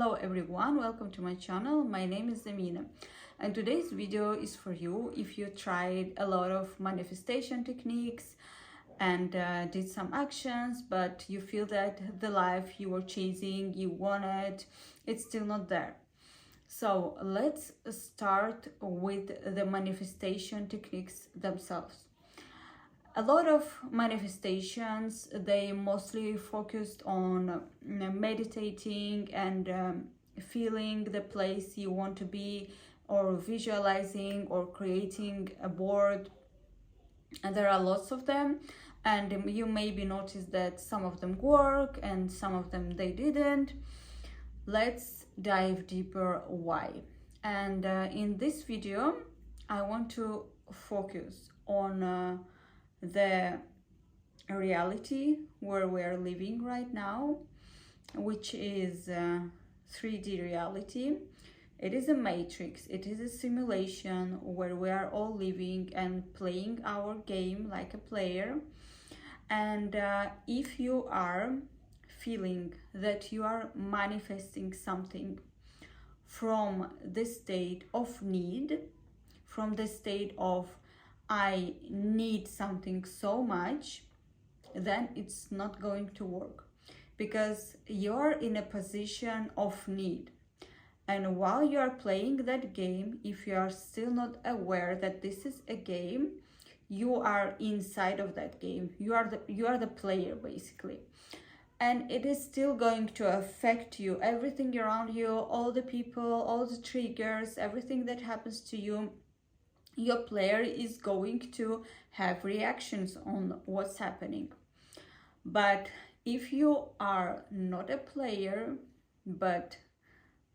Hello everyone, welcome to my channel. My name is Amina and today's video is for you if you tried a lot of manifestation techniques and did some actions, but you feel that the life you were chasing, you wanted, it's still not there. So let's start with the manifestation techniques themselves. A lot of manifestations, they mostly focused on meditating and feeling the place you want to be, or visualizing or creating a board, and there are lots of them, and you maybe notice that some of them work and some of them they didn't. Let's dive deeper why. And in this video I want to focus on the reality where we are living right now, which is 3D reality. It is a matrix, it is a simulation where we are all living and playing our game like a player. And if you are feeling that you are manifesting something from the state of need, from the state of I need something so much, then it's not going to work, because you're in a position of need. And while you are playing that game, if you are still not aware that this is a game, you are inside of that game. You are the player basically. And it is still going to affect you, everything around you, all the people, all the triggers, everything that happens to you. Your player is going to have reactions on what's happening. But if you are not a player, but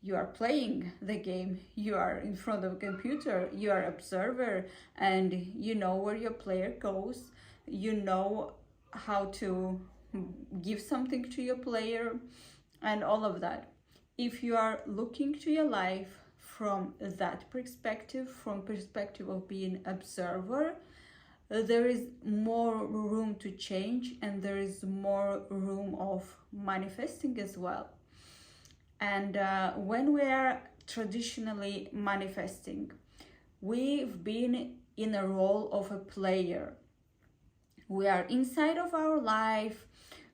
you are playing the game, you are in front of a computer, you are observer, and you know where your player goes, you know how to give something to your player and all of that. If you are looking to your life from that perspective, from perspective of being observer, there is more room to change and there is more room of manifesting as well. And when we are traditionally manifesting, we've been in a role of a player. We are inside of our life.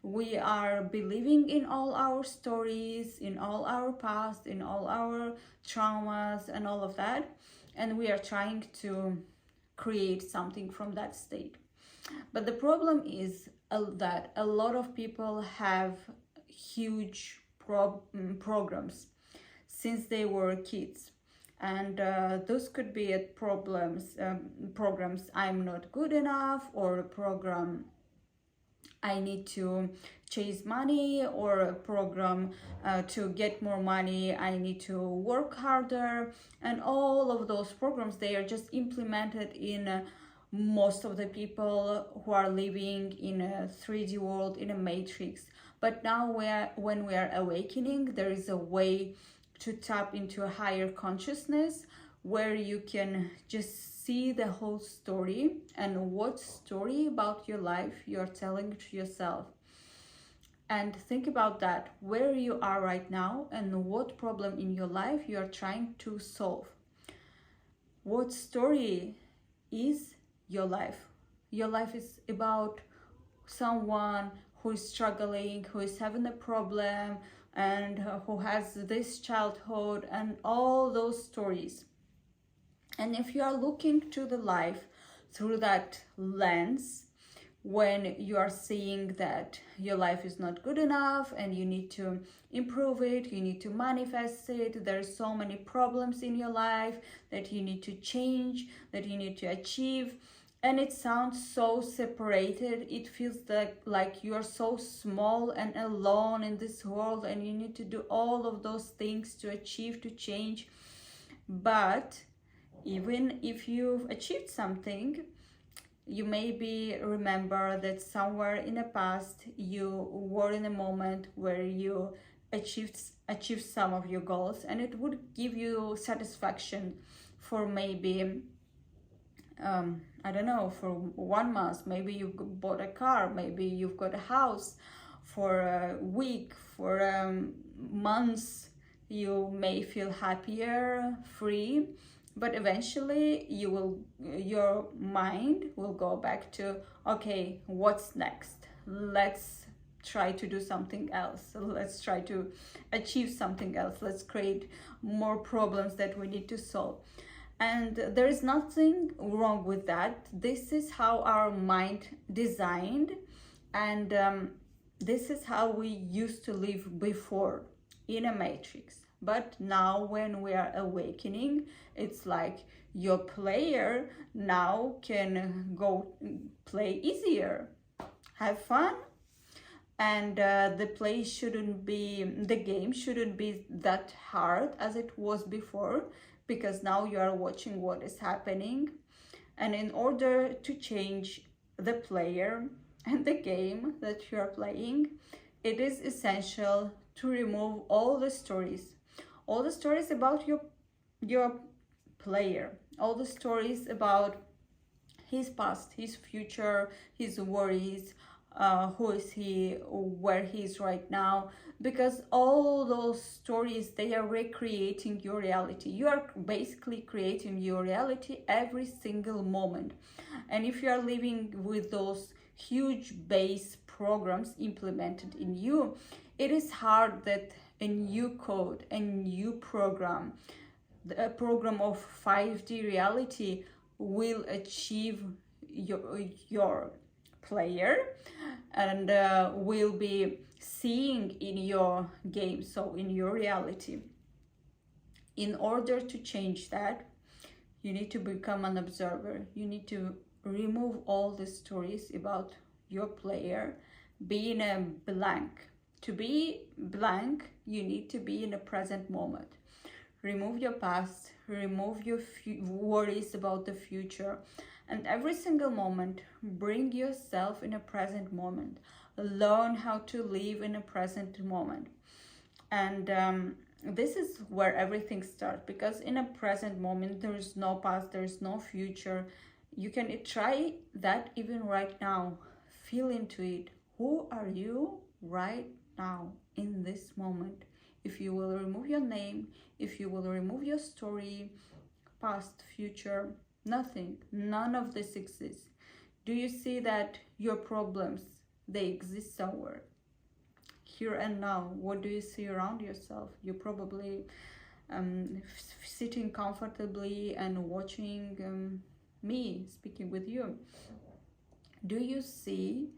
We are believing in all our stories, in all our past, in all our traumas and all of that. And we are trying to create something from that state. But the problem is that a lot of people have huge programs since they were kids. And those could be programs I'm not good enough, or a program I need to chase money, or a program to get more money I need to work harder. And all of those programs, they are just implemented in most of the people who are living in a 3D world, in a matrix. But now when we are awakening, there is a way to tap into a higher consciousness where you can just see the whole story and what story about your life you're telling to yourself. And think about that, where you are right now and what problem in your life you are trying to solve. What story is your life? Your life is about someone who is struggling, who is having a problem, and who has this childhood and all those stories. And if you are looking to the life through that lens, when you are seeing that your life is not good enough and you need to improve it, you need to manifest it, there's so many problems in your life that you need to change, that you need to achieve, and it sounds so separated. It feels like you're so small and alone in this world, and you need to do all of those things to achieve, to change. But even if you've achieved something, you maybe remember that somewhere in the past you were in a moment where you achieved some of your goals, and it would give you satisfaction for maybe I don't know, for 1 month. Maybe you bought a car, maybe you've got a house. For a week, for months, you may feel happier, free, but eventually your mind will go back to, okay, what's next? Let's try to do something else. Let's try to achieve something else. Let's create more problems that we need to solve. And there is nothing wrong with that. This is how our mind designed, and this is how we used to live before, in a matrix. But now when we are awakening, it's like your player now can go play easier, have fun, and the game shouldn't be that hard as it was before, because now you are watching what is happening. And in order to change the player and the game that you are playing, it is essential to remove all the stories about your player, all the stories about his past, his future, his worries, who is he, where he is right now, because all those stories, they are recreating your reality. You are basically creating your reality every single moment. And if you are living with those huge base programs implemented in you, it is hard that a new code, a new program, a program of 5D reality will achieve your player and will be seeing in your game, so in your reality. In order to change that, you need to become an observer. You need to remove all the stories about your player, be in a blank. To be blank, you need to be in a present moment. Remove your past, remove your worries about the future, and every single moment, bring yourself in a present moment. Learn how to live in a present moment. And this is where everything starts, because in a present moment, there is no past, there is no future. You can try that even right now. Feel into it. Who are you right now in this moment? If you will remove your name, if you will remove your story, past, future, nothing, none of this exists. Do you see that your problems, they exist somewhere? Here and now, what do you see around yourself? You're probably sitting comfortably and watching me speaking with you. Do you see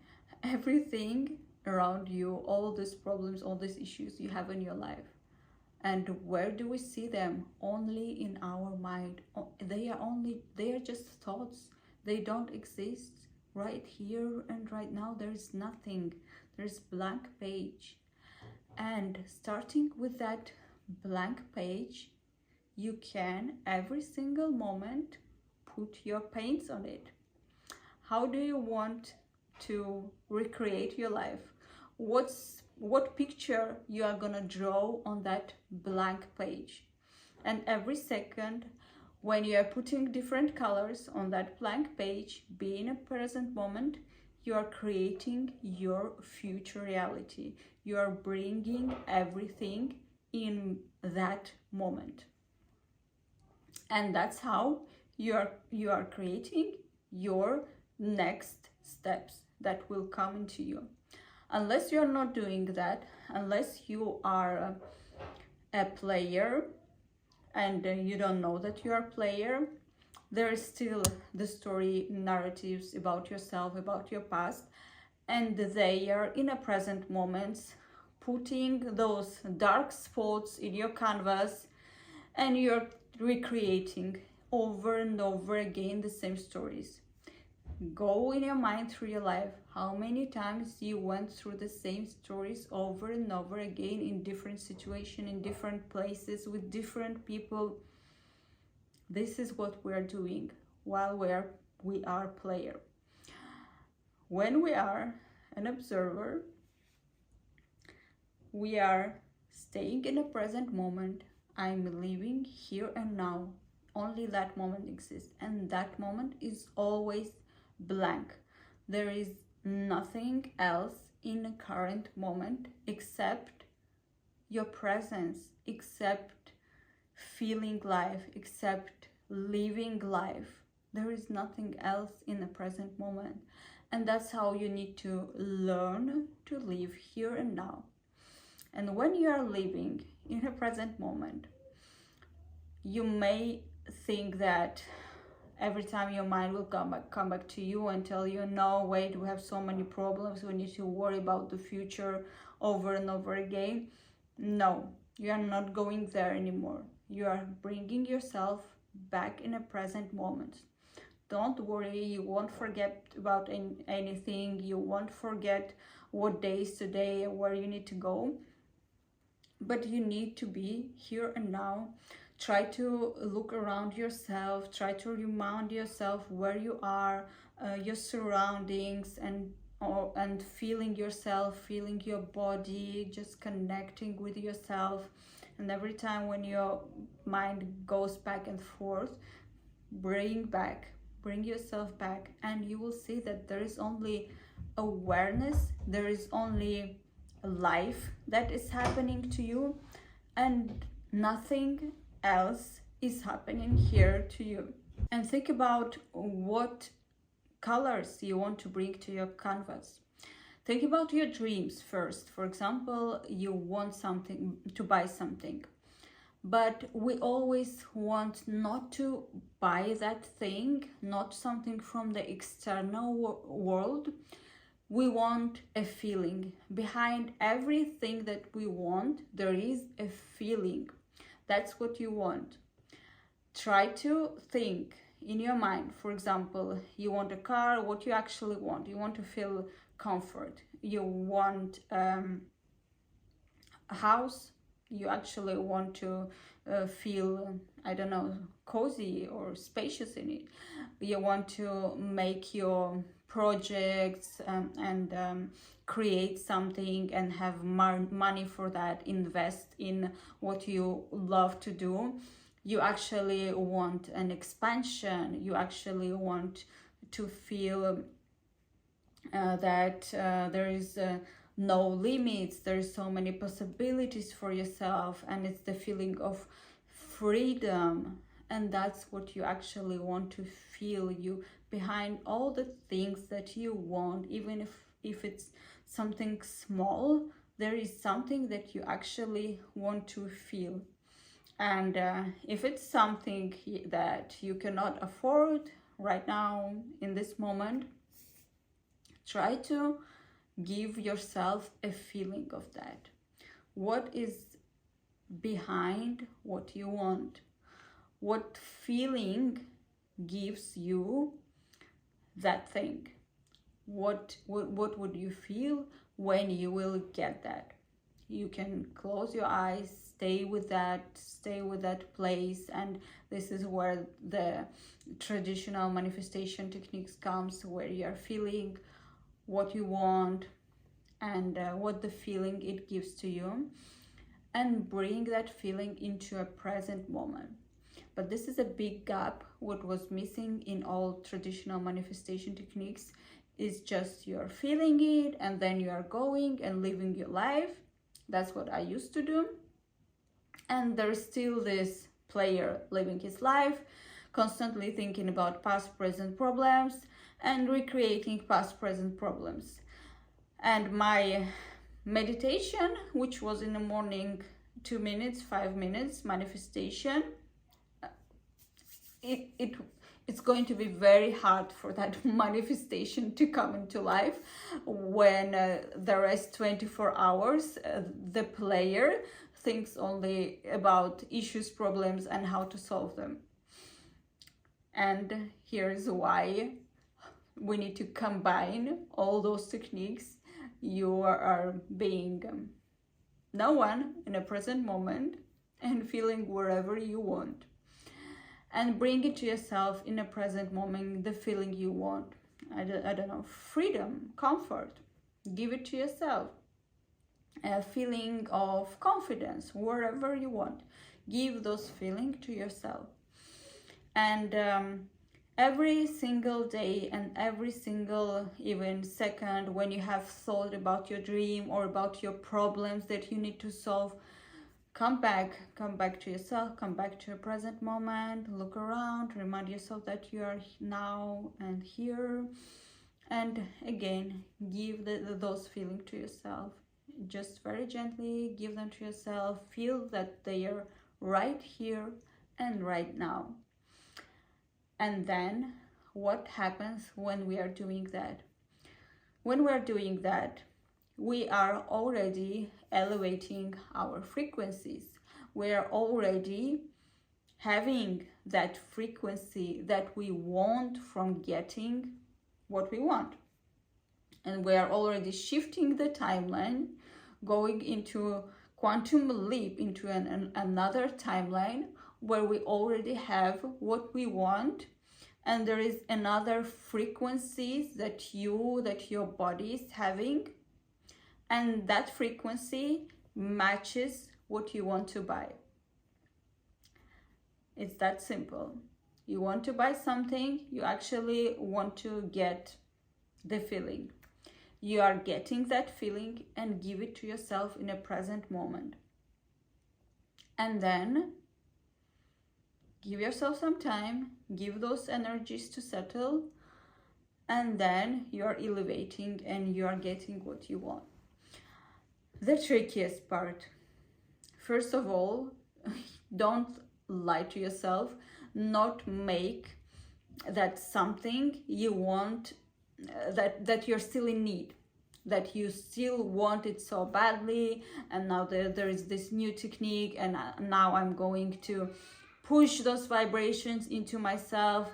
everything around you, all these problems, all these issues you have in your life? And where do we see them? Only in our mind. They are just thoughts. They don't exist. Right here and right now, there is nothing. There's blank page. And starting with that blank page, you can every single moment put your paints on it. How do you want to recreate your life? What picture you are gonna draw on that blank page? And every second, when you are putting different colors on that blank page, be in a present moment, you are creating your future reality. You are bringing everything in that moment. And that's how you are creating your next steps that will come into you. Unless you are not doing that, unless you are a player and you don't know that you are a player, there is still the story narratives about yourself, about your past, and they are in a present moment, putting those dark spots in your canvas, and you're recreating over and over again the same stories. Go in your mind through your life. How many times you went through the same stories over and over again in different situations, in different places, with different people? This is what we are doing while we are player. When we are an observer, we are staying in a present moment. I'm living here and now. Only that moment exists, and that moment is always blank. There is nothing else in a current moment except your presence, accept feeling life, accept living life. There is nothing else in the present moment. And that's how you need to learn to live here and now. And when you are living in a present moment, you may think that every time your mind will come back to you and tell you, no, wait, we have so many problems, we need to worry about the future over and over again. No, you are not going there anymore. You are bringing yourself back in a present moment. Don't worry, you won't forget about anything. You won't forget what day is today, where you need to go. But you need to be here and now. Try to look around yourself. Try to remind yourself where you are, your surroundings, and feeling yourself, feeling your body, just connecting with yourself. And every time when your mind goes back and forth, bring yourself back, and you will see that there is only awareness, there is only life that is happening to you, and nothing else is happening here to you. And think about what colors you want to bring to your canvas. Think about your dreams first. For example, you want something, to buy something, but we always want not to buy that thing, not something from the external world. We want a feeling. Behind everything that we want, there is a feeling. That's what you want. Try to think in your mind. For example, you want a car. What you actually want? You want to feel comfort. You want a house. You actually want to feel, I don't know, cozy or spacious in it. You want to make your projects and create something and have money for that, invest in what you love to do. You actually want an expansion. You actually want to feel that there is no limits, there's so many possibilities for yourself, and it's the feeling of freedom. And that's what you actually want to feel. You, behind all the things that you want, even if it's something small, there is something that you actually want to feel. And if it's something that you cannot afford right now in this moment, try to give yourself a feeling of that. What is behind what you want? What feeling gives you that thing? What would you feel when you will get that? You can close your eyes, stay with that place, and this is where the traditional manifestation techniques comes, where you're feeling what you want and what the feeling it gives to you, and bring that feeling into a present moment. But this is a big gap. What was missing in all traditional manifestation techniques is just you're feeling it and then you are going and living your life. That's what I used to do. And there's still this player living his life, constantly thinking about past, present problems and recreating past, present problems. And my meditation, which was in the morning, 2 minutes, 5 minutes manifestation, it's going to be very hard for that manifestation to come into life when the rest 24 hours the player thinks only about issues, problems, and how to solve them. And here's why we need to combine all those techniques. You are being no one in a present moment and feeling wherever you want, and bring it to yourself in a present moment, the feeling you want. I don't know, freedom, comfort. Give it to yourself. A feeling of confidence, wherever you want. Give those feelings to yourself. And every single day and every single even second when you have thought about your dream or about your problems that you need to solve, come back to yourself, come back to your present moment, look around, remind yourself that you are now and here, and again give those feelings to yourself. Just very gently give them to yourself, feel that they are right here and right now. And then what happens when we are doing that? When we are doing that, we are already elevating our frequencies. We are already having that frequency that we want from getting what we want. And we are already shifting the timeline, going into quantum leap into another timeline where we already have what we want, and there is another frequencies that your body is having, and that frequency matches what you want to buy. It's that simple. You want to buy something, you actually want to get the feeling. You are getting that feeling and give it to yourself in a present moment. And then give yourself some time, give those energies to settle, and then you are elevating and you are getting what you want. The trickiest part, first of all, don't lie to yourself, not make that something you want, that you're still in need, that you still want it so badly, and now there is this new technique, and now I'm going to push those vibrations into myself,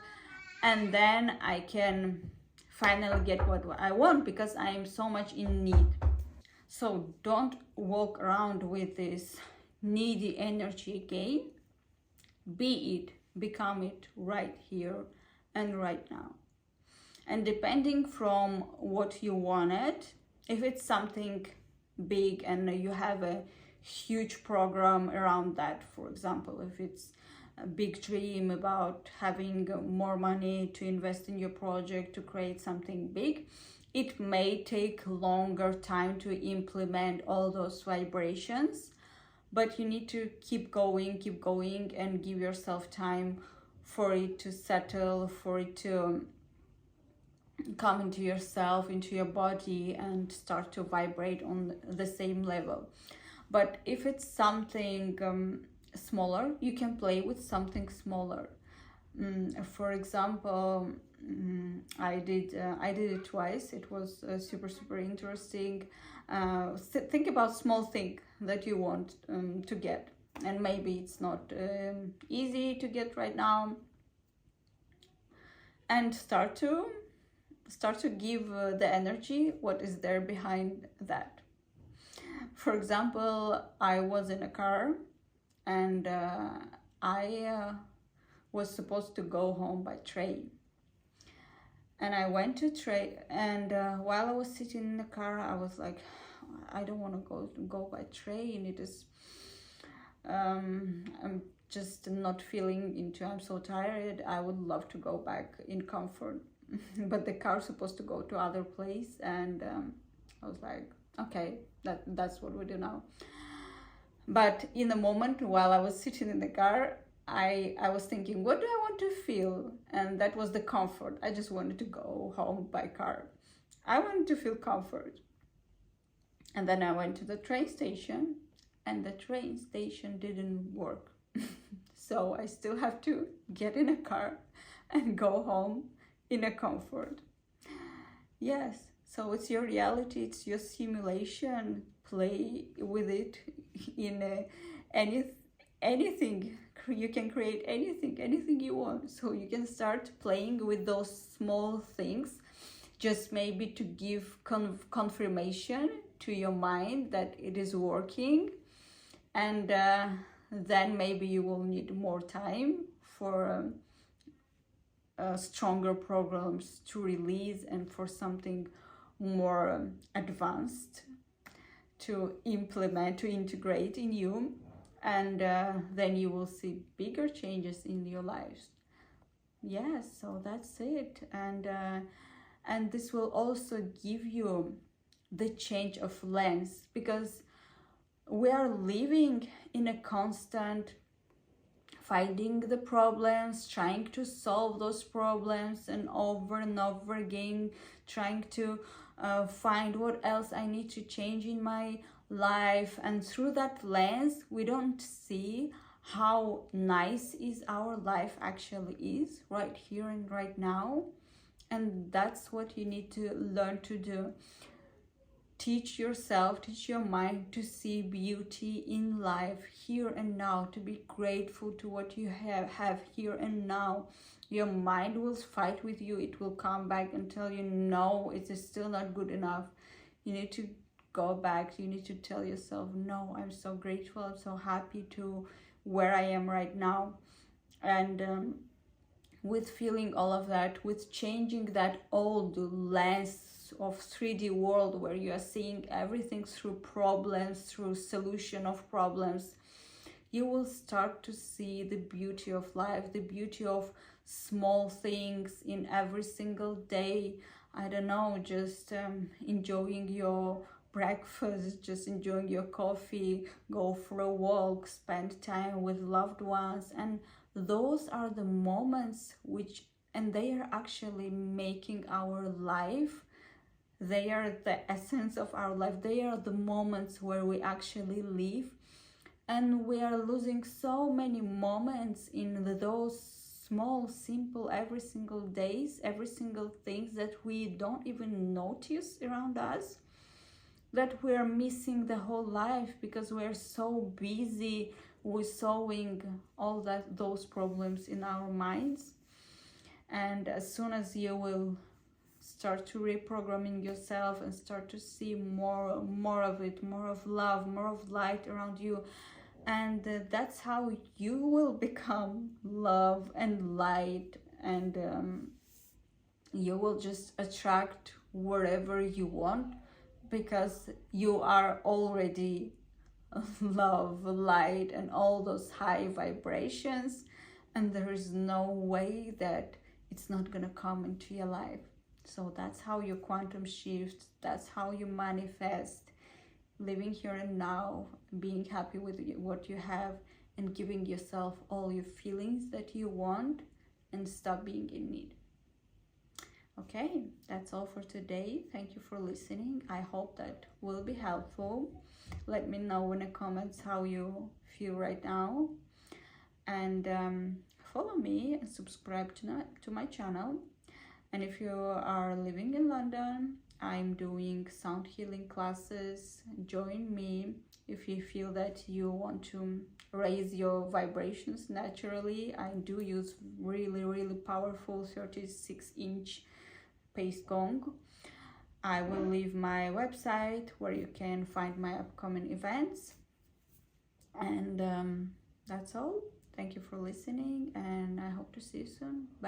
and then I can finally get what I want because I am so much in need. So don't walk around with this needy energy again. Be it, become it right here and right now. And depending from what you wanted, if it's something big and you have a huge program around that, for example, if it's a big dream about having more money to invest in your project to create something big, it may take longer time to implement all those vibrations, but you need to keep going and give yourself time for it to settle, for it to come into yourself, into your body, and start to vibrate on the same level. But if it's something smaller, you can play with something smaller. For example, I did it twice. It was super interesting. Think about small thing that you want to get, and maybe it's not easy to get right now, and start to give the energy what is there behind that. For example, I was in a car, and I was supposed to go home by train, and I went to train, and while I was sitting in the car, I was like, I don't want to go by train. It is I'm just not feeling into, I'm so tired. I would love to go back in comfort. But the car's supposed to go to other place, and I was like, okay, that's what we do now. But in the moment while I was sitting in the car, I was thinking, what do I want to feel? And that was the comfort. I just wanted to go home by car. I wanted to feel comfort. And then I went to the train station, and the train station didn't work. So I still have to get in a car and go home in a comfort. Yes, so it's your reality, it's your simulation. Play with it in anything. You can create anything you want. So you can start playing with those small things, just maybe to give confirmation to your mind that it is working, and then maybe you will need more time for stronger programs to release, and for something more advanced to implement, to integrate in you, and then you will see bigger changes in your lives. Yes, so that's it. And this will also give you the change of lens, because we are living in a constant finding the problems, trying to solve those problems, and over again trying to find what else I need to change in my life. And through that lens, we don't see how nice is our life actually is right here and right now. And that's what you need to learn to do. Teach yourself, teach your mind to see beauty in life here and now, to be grateful to what you have here and now. Your mind will fight with you. It will come back and tell you, no, it is still not good enough. You need to go back. You need to tell yourself, no, I'm so grateful. I'm so happy to where I am right now. And with feeling all of that, with changing that old lens of 3D world where you are seeing everything through problems, through solution of problems, you will start to see the beauty of life, the beauty of small things in every single day. I don't know, just enjoying your breakfast, just enjoying your coffee, go for a walk, spend time with loved ones. And those are the moments which, and they are actually making our life. They are the essence of our life. They are the moments where we actually live. And we are losing so many moments in those small, simple, every single days, every single things that we don't even notice around us, that we are missing the whole life because we are so busy with solving all those problems in our minds. And as soon as you will start to reprogramming yourself and start to see more of it, more of love, more of light around you, and that's how you will become love and light, and you will just attract wherever you want, because you are already love, light, and all those high vibrations, and there is no way that it's not gonna come into your life. So that's how you quantum shift, that's how you manifest, living here and now, being happy with what you have, and giving yourself all your feelings that you want, and stop being in need. Okay, that's all for today. Thank you for listening. I hope that will be helpful. Let me know in the comments how you feel right now. And follow me and subscribe to my channel. And if you are living in London, I'm doing sound healing classes. Join me if you feel that you want to raise your vibrations naturally. I do use really powerful 36-inch pace gong. I will leave my website where you can find my upcoming events. And that's all. Thank you for listening, and I hope to see you soon. Bye.